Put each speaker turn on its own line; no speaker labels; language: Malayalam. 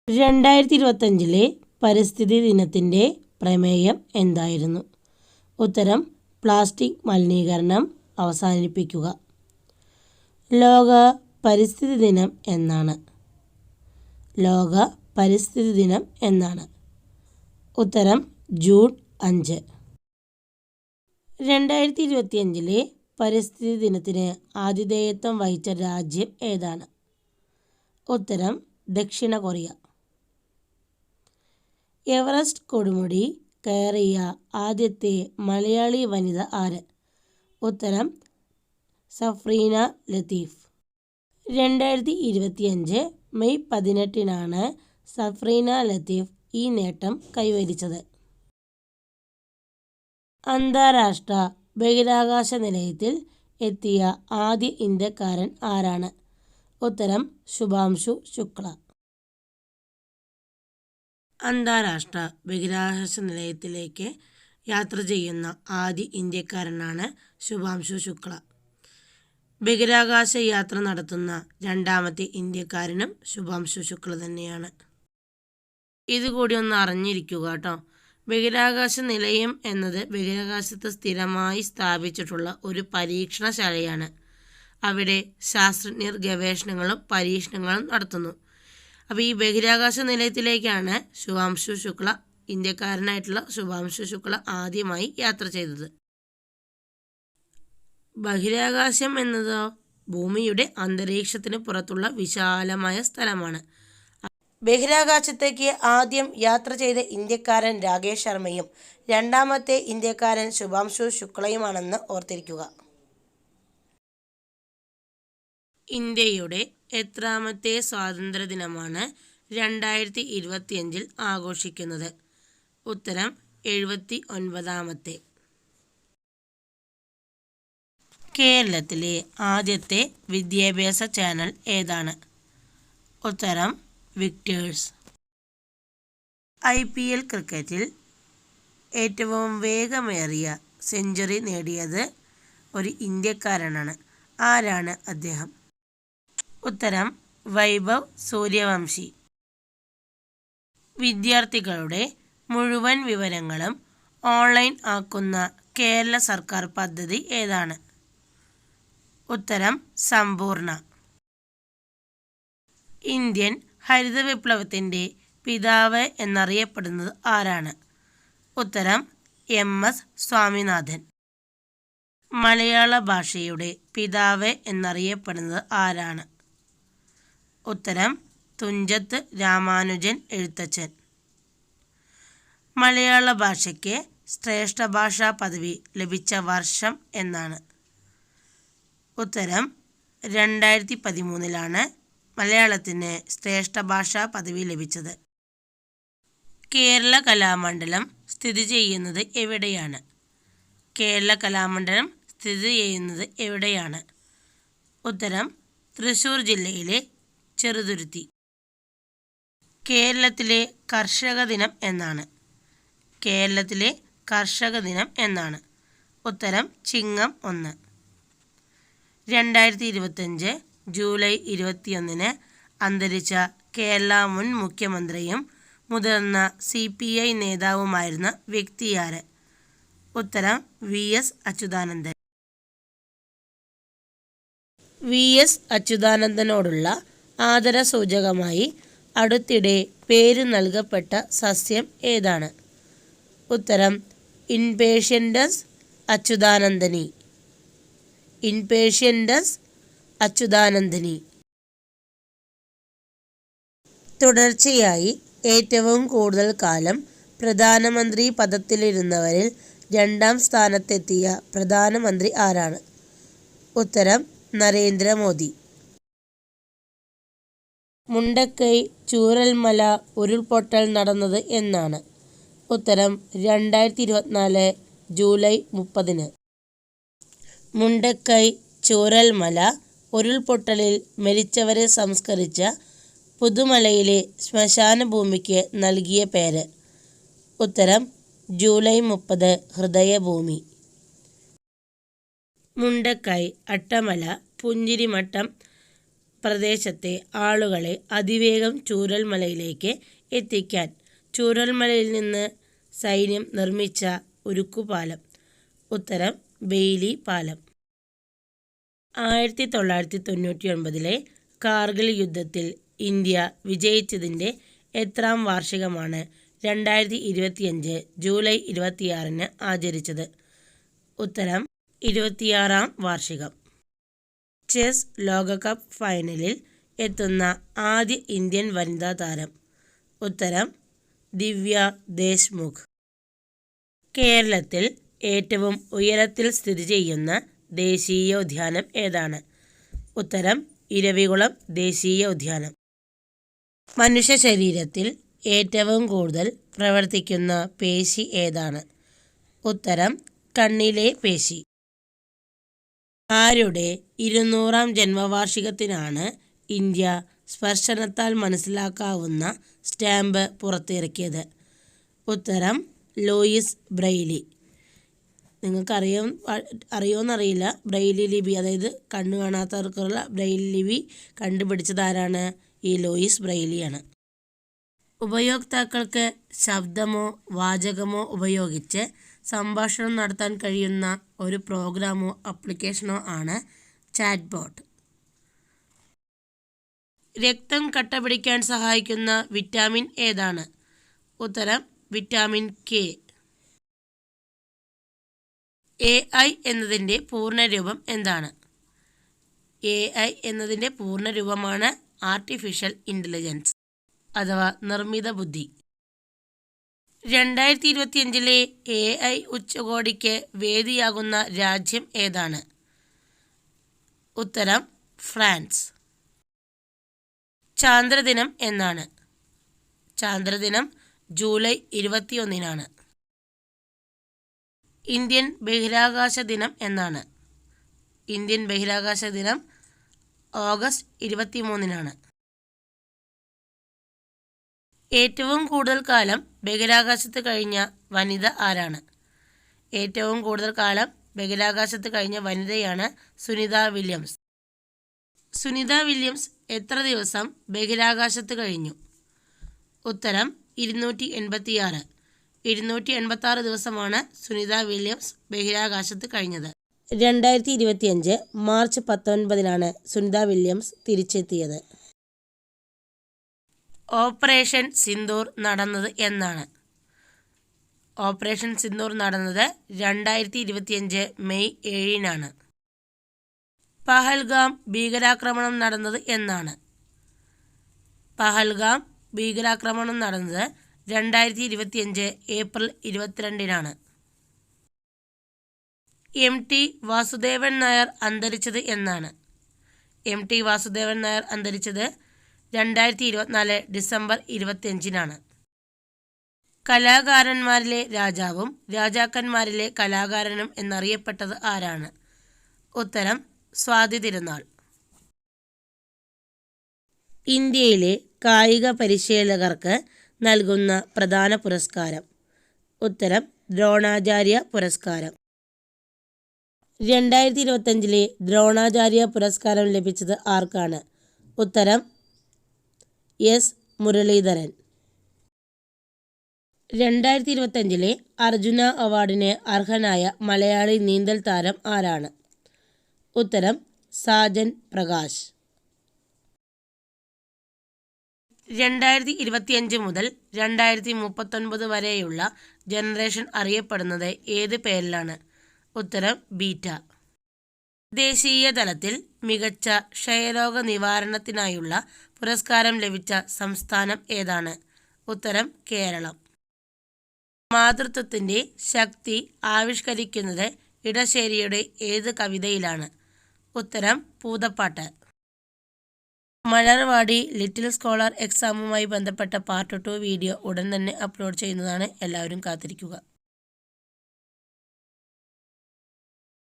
2025 പരിസ്ഥിതി ദിനത്തിൻ്റെ പ്രമേയം എന്തായിരുന്നു? ഉത്തരം: പ്ലാസ്റ്റിക് മലിനീകരണം അവസാനിപ്പിക്കുക. ലോക പരിസ്ഥിതി ദിനം എന്നാണ്? ലോക പരിസ്ഥിതി ദിനം എന്നാണ്? ഉത്തരം: ജൂൺ 5. 2025 പരിസ്ഥിതി ദിനത്തിന് ആതിഥേയത്വം വഹിച്ച രാജ്യം ഏതാണ്? ഉത്തരം: ദക്ഷിണ കൊറിയ. എവറസ്റ്റ് കൊടുമുടി കയറിയ ആദ്യത്തെ മലയാളി വനിത ആര്? ഉത്തരം: സഫ്രീന ലത്തീഫ്. 2025 മെയ് 18 സഫ്രീന ലത്തീഫ് ഈ നേട്ടം കൈവരിച്ചത്. അന്താരാഷ്ട്ര ബഹിരാകാശ നിലയത്തിൽ എത്തിയ ആദ്യ ഇന്ത്യക്കാരൻ ആരാണ്? ഉത്തരം: ശുഭാംശു ശുക്ല. അന്താരാഷ്ട്ര ബഹിരാകാശ നിലയത്തിലേക്ക് യാത്ര ചെയ്യുന്ന ആദ്യ ഇന്ത്യക്കാരനാണ് ശുഭാംശു ശുക്ല. ബഹിരാകാശ യാത്ര നടത്തുന്ന രണ്ടാമത്തെ ഇന്ത്യക്കാരനും ശുഭാംശു ശുക്ല തന്നെയാണ്. ഇതുകൂടി ഒന്ന് അറിഞ്ഞിരിക്കുക കേട്ടോ. ബഹിരാകാശ നിലയം എന്നത് ബഹിരാകാശത്ത് സ്ഥിരമായി സ്ഥാപിച്ചിട്ടുള്ള ഒരു പരീക്ഷണശാലയാണ്. അവിടെ ശാസ്ത്രജ്ഞർ ഗവേഷണങ്ങളും പരീക്ഷണങ്ങളും നടത്തുന്നു. അപ്പോൾ ഈ ബഹിരാകാശ നിലയത്തിലേക്കാണ് ശുഭാംശു ശുക്ല, ഇന്ത്യക്കാരനായിട്ടുള്ള ശുഭാംശു ശുക്ല ആദ്യമായി യാത്ര ചെയ്തത്. ബഹിരാകാശം എന്നതോ ഭൂമിയുടെ അന്തരീക്ഷത്തിന് പുറത്തുള്ള വിശാലമായ സ്ഥലമാണ്. ബഹിരാകാശത്തേക്ക് ആദ്യം യാത്ര ചെയ്ത ഇന്ത്യക്കാരൻ രാകേഷ് ശർമ്മയും രണ്ടാമത്തെ ഇന്ത്യക്കാരൻ ശുഭാംശു ശുക്ലയുമാണെന്ന് ഓർത്തിരിക്കുക. ഇന്ത്യയുടെ എത്രാമത്തെ സ്വാതന്ത്ര്യദിനമാണ് 2025 ആഘോഷിക്കുന്നത്? ഉത്തരം: 79ാമത്തെ. കേരളത്തിലെ ആദ്യത്തെ വിദ്യാഭ്യാസ ചാനൽ ഏതാണ്? ഉത്തരം: വിക്ടേഴ്സ്. IPL ക്രിക്കറ്റിൽ ഏറ്റവും വേഗമേറിയ സെഞ്ചുറി നേടിയത് ഒരു ഇന്ത്യക്കാരനാണ്. ആരാണ് അദ്ദേഹം? ഉത്തരം: വൈഭവ് സൂര്യവംശി. വിദ്യാർത്ഥികളുടെ മുഴുവൻ വിവരങ്ങളും ഓൺലൈൻ ആക്കുന്ന കേരള സർക്കാർ പദ്ധതി ഏതാണ്? ഉത്തരം: സമ്പൂർണ്ണ. ഇന്ത്യൻ ഹരിത വിപ്ലവത്തിൻ്റെ പിതാവ് എന്നറിയപ്പെടുന്നത് ആരാണ്? ഉത്തരം: MS സ്വാമിനാഥൻ. മലയാള ഭാഷയുടെ പിതാവ് എന്നറിയപ്പെടുന്നത് ആരാണ്? ഉത്തരം: തുഞ്ചത്ത് രാമാനുജൻ എഴുത്തച്ഛൻ. മലയാള ഭാഷയ്ക്ക് ശ്രേഷ്ഠ ഭാഷാ പദവി ലഭിച്ച വർഷം എന്നാണ്? ഉത്തരം: 2013 മലയാളത്തിന് ശ്രേഷ്ഠ ഭാഷാ പദവി ലഭിച്ചത്. കേരള കലാമണ്ഡലം സ്ഥിതി ചെയ്യുന്നത് എവിടെയാണ്? കേരള കലാമണ്ഡലം സ്ഥിതി ചെയ്യുന്നത് എവിടെയാണ്? ഉത്തരം: തൃശ്ശൂർ ജില്ലയിലെ ചെറുതുരുത്തി. കേരളത്തിലെ കർഷക ദിനം എന്നാണ്? കേരളത്തിലെ കർഷക ദിനം എന്നാണ്? ഉത്തരം: ചിങ്ങം 1. 2025 ജൂലൈ 21 അന്തരിച്ച കേരള മുൻ മുഖ്യമന്ത്രിയും മുതിർന്ന CPI നേതാവുമായിരുന്ന വ്യക്തിയാര്? ഉത്തരം: VS അച്യുതാനന്ദൻ. VS അച്യുതാനന്ദനോടുള്ള ആദരസൂചകമായി അടുത്തിടെ പേര് നൽകപ്പെട്ട സസ്യം ഏതാണ്? ഉത്തരം: ഇംപേഷ്യൻറ്റസ് അച്യുതാനന്ദനി. ഇംപേഷ്യൻറ്റസ് അച്യുതാനന്ദനി. തുടർച്ചയായി ഏറ്റവും കൂടുതൽ കാലം പ്രധാനമന്ത്രി പദത്തിലിരുന്നവരിൽ രണ്ടാം സ്ഥാനത്തെത്തിയ പ്രധാനമന്ത്രി ആരാണ്? ഉത്തരം: നരേന്ദ്രമോദി. മുണ്ടക്കൈ ചൂരൽമല ഉരുൾപൊട്ടൽ നടന്നത് എന്നാണ്? ഉത്തരം: 2024 ജൂലൈ 30. മുണ്ടക്കൈ ചൂരൽമല ഉരുൾപൊട്ടലിൽ മരിച്ചവരെ സംസ്കരിച്ച പുതുമലയിലെ ശ്മശാന ഭൂമിക്ക് നൽകിയ പേര്? ഉത്തരം: ജൂലൈ 30 ഹൃദയഭൂമി. മുണ്ടക്കൈ, അട്ടമല, പുഞ്ചിരിമട്ടം, പ്രദേശത്തെ ആളുകളെ അതിവേഗം ചൂരൽമലയിലേക്ക് എത്തിക്കാൻ ചൂരൽമലയിൽ നിന്ന് സൈന്യം നിർമ്മിച്ച ഉരുക്കുപാലം? ഉത്തരം ബെയ്ലി പാലം. 1999 കാർഗിൽ യുദ്ധത്തിൽ ഇന്ത്യ വിജയിച്ചതിൻ്റെ എത്രാം വാർഷികമാണ് 2025 ജൂലൈ 26 ആചരിച്ചത്? ഉത്തരം 26-ാം വാർഷികം. ചെസ് ലോകകപ്പ് ഫൈനലിൽ എത്തുന്ന ആദ്യ ഇന്ത്യൻ വനിതാ താരം? ഉത്തരം ദിവ്യ ദേശ്മുഖ്. കേരളത്തിൽ ഏറ്റവും ഉയരത്തിൽ സ്ഥിതി ചെയ്യുന്ന ദേശീയോദ്യാനം ഏതാണ്? ഉത്തരം ഇരവികുളം ദേശീയോദ്യാനം. മനുഷ്യ ശരീരത്തിൽ ഏറ്റവും കൂടുതൽ പ്രവർത്തിക്കുന്ന പേശി ഏതാണ്? ഉത്തരം കണ്ണിലെ പേശി. ആരുടെ 200-ാം ജന്മവാർഷികത്തിനാണ് ഇന്ത്യ സ്പർശനത്താൽ മനസ്സിലാക്കാവുന്ന സ്റ്റാമ്പ് പുറത്തിറക്കിയത്? ഉത്തരം ലൂയിസ് ബ്രെയ്ലി. അറിയുമെന്നറിയില്ല, ബ്രെയ്ലി ലിപി, അതായത് കണ്ണ് കാണാത്തവർക്കുള്ള ബ്രെയ്ലി ലിപി കണ്ടുപിടിച്ചതാരാണ്? ഈ ലൂയിസ് ബ്രെയ്ലിയാണ്. ഉപയോക്താക്കൾക്ക് ശബ്ദമോ വാചകമോ ഉപയോഗിച്ച് സംഭാഷണം നടത്താൻ കഴിയുന്ന ഒരു പ്രോഗ്രാമോ ആപ്ലിക്കേഷനോ ആണ് ചാറ്റ് ബോട്ട്. രക്തം കട്ടപിടിക്കാൻ സഹായിക്കുന്ന വിറ്റാമിൻ ഏതാണ്? ഉത്തരം വിറ്റാമിൻ കെ. AI എന്നതിൻ്റെ പൂർണ്ണരൂപം എന്താണ്? AI എന്നതിൻ്റെ പൂർണ്ണരൂപമാണ് ആർട്ടിഫിഷ്യൽ ഇൻ്റലിജൻസ് അഥവാ നിർമ്മിത ബുദ്ധി. 2025 AI ഉച്ചകോടിക്ക് വേദിയാകുന്ന രാജ്യം ഏതാണ്? ഉത്തരം ഫ്രാൻസ്. ചാന്ദ്രദിനം എന്നാണ്? ചാന്ദ്രദിനം ജൂലൈ 21-നാണ്. ഇന്ത്യൻ ബഹിരാകാശ ദിനം എന്നാണ്? ഇന്ത്യൻ ബഹിരാകാശ ദിനം ഓഗസ്റ്റ് 23-നാണ്. ഏറ്റവും കൂടുതൽ കാലം ബഹിരാകാശത്ത് കഴിഞ്ഞ വനിത ആരാണ്? ഏറ്റവും കൂടുതൽ കാലം ബഹിരാകാശത്ത് കഴിഞ്ഞ വനിതയാണ് സുനിത വില്യംസ്. സുനിത വില്യംസ് എത്ര ദിവസം ബഹിരാകാശത്ത് കഴിഞ്ഞു? ഉത്തരം 286. 286 ദിവസമാണ് സുനിത വില്യംസ് ബഹിരാകാശത്ത് കഴിഞ്ഞത്. 2025 മാർച്ച് 19-നാണ് സുനിത വില്യംസ് തിരിച്ചെത്തിയത്. ഓപ്പറേഷൻ സിന്ദൂർ നടന്നത് എന്നാണ്? ഓപ്പറേഷൻ സിന്ദൂർ നടന്നത് 2025 മെയ് 7-നാണ്. പഹൽഗാം ഭീകരാക്രമണം നടന്നത് എന്നാണ്? പഹൽഗാം ഭീകരാക്രമണം നടന്നത് 2025 ഏപ്രിൽ 22-നാണ്. MT വാസുദേവൻ നായർ അന്തരിച്ചത് എന്നാണ്? MT വാസുദേവൻ നായർ അന്തരിച്ചത് 2024 ഡിസംബർ 25-നാണ്. കലാകാരന്മാരിലെ രാജാവും രാജാക്കന്മാരിലെ കലാകാരനും എന്നറിയപ്പെട്ടത് ആരാണ്? ഉത്തരം സ്വാതി തിരുനാൾ. ഇന്ത്യയിലെ കായിക പരിശീലകർക്ക് നൽകുന്ന പ്രധാന പുരസ്കാരം? ഉത്തരം ദ്രോണാചാര്യ പുരസ്കാരം. 2025 ദ്രോണാചാര്യ പുരസ്കാരം ലഭിച്ചത് ആർക്കാണ്? ഉത്തരം S മുരളീധരൻ. 2025 അർജുന അവാർഡിന് അർഹനായ മലയാളി നീന്തൽ താരം ആരാണ്? ഉത്തരം സാജൻ പ്രകാശ്. 2025 മുതൽ 2039 വരെയുള്ള ജനറേഷൻ അറിയപ്പെടുന്നത് ഏത് പേരിലാണ്? ഉത്തരം ബീറ്റ. ദേശീയ തലത്തിൽ മികച്ച ക്ഷയരോഗ നിവാരണത്തിനായുള്ള പുരസ്കാരം ലഭിച്ച സംസ്ഥാനം ഏതാണ്? ഉത്തരം കേരളം. മാതൃത്വത്തിൻ്റെ ശക്തി ആവിഷ്കരിക്കുന്നത് ഇടശ്ശേരിയുടെ ഏത് കവിതയിലാണ്? ഉത്തരം പൂതപ്പാട്ട്. മലർവാടി ലിറ്റിൽ സ്കോളർ എക്സാമുമായി ബന്ധപ്പെട്ട പാർട്ട് 2 വീഡിയോ ഉടൻ തന്നെ അപ്ലോഡ് ചെയ്യുന്നതാണ്. എല്ലാവരും കാത്തിരിക്കുക.